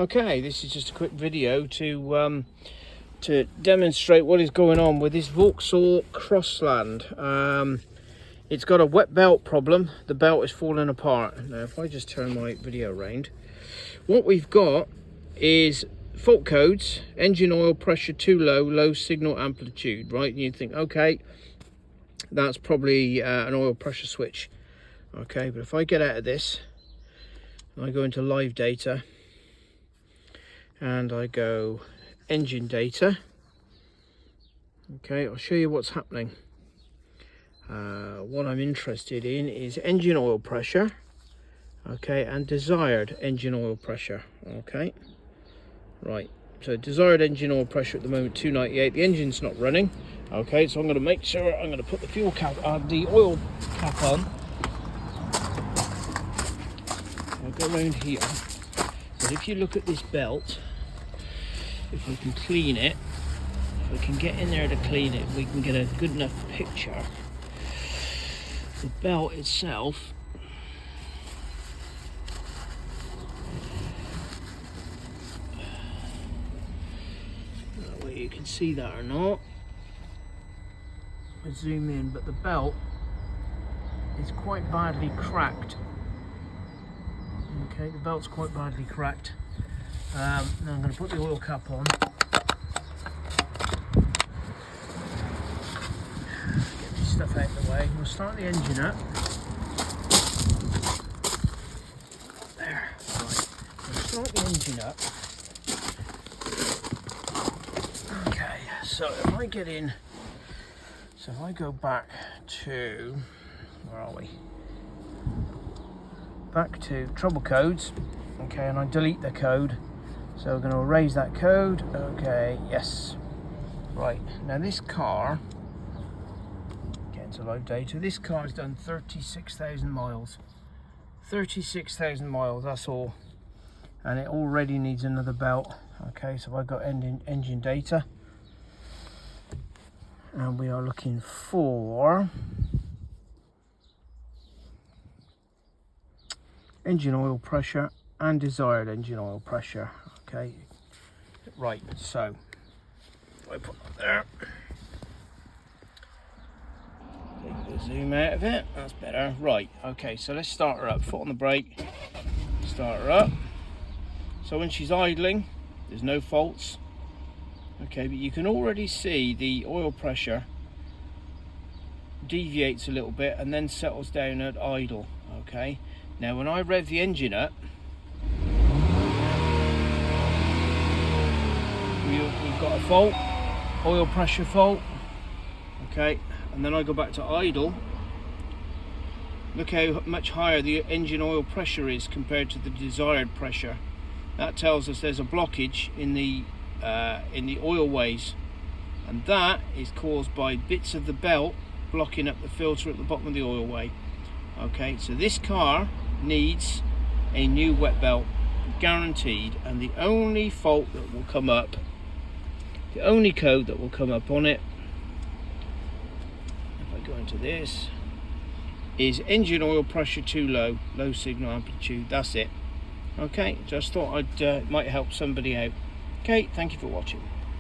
Okay, this is just a quick video to demonstrate what is going on with this Vauxhall Crossland. It's got a wet belt problem. The belt is falling apart. Now, if I just turn my video around, what we've got is fault codes: engine oil pressure too low, low signal amplitude. Right, and you think, okay, that's probably an oil pressure switch. Okay, but if I get out of this and I go into live data and I go engine data, okay, I'll show you what's happening. What I'm interested in is engine oil pressure, okay, and desired engine oil pressure. Okay, right, so desired engine oil pressure at the moment 298. The engine's not running. Okay, so I'm going to make sure I'm going to put the fuel cap, the oil cap on. I'll go around here. But if you look at this belt, if we can clean it, if we can get in there to clean it, we can get a good enough picture. The belt itself, I don't know whether you can see that or not. I'll zoom in, but the belt is quite badly cracked. Okay, the belt's quite badly cracked. Now I'm going to put the oil cap on. Get this stuff out of the way. We'll start the engine up. There. Right. We'll start the engine up. Okay, so if I get in, so if I go back to, where are we? Back to trouble codes. Okay, and I delete the code. So we're going to erase that code. Okay, yes. Right, now this car, get into live data, this car has done 36,000 miles. 36,000 miles, that's all. And it already needs another belt. Okay, so I've got engine data. And we are looking for engine oil pressure and desired engine oil pressure. Okay, right, so I put that there. Take the zoom out of it, that's better. Right, okay, so let's start her up. Foot on the brake, start her up. So when she's idling, there's no faults. Okay, but you can already see the oil pressure deviates a little bit and then settles down at idle. Okay, now when I rev the engine up, we've got a fault, oil pressure fault. Okay, and then I go back to idle. Look how much higher the engine oil pressure is compared to the desired pressure. That tells us there's a blockage in the oil ways, and that is caused by bits of the belt blocking up the filter at the bottom of the oil way. Okay, so this car needs a new wet belt, guaranteed, and the only fault that will come up, the only code that will come up on it, if I go into this, is engine oil pressure too low, low signal amplitude. That's it. Okay, just thought I'd might help somebody out. Okay, thank you for watching.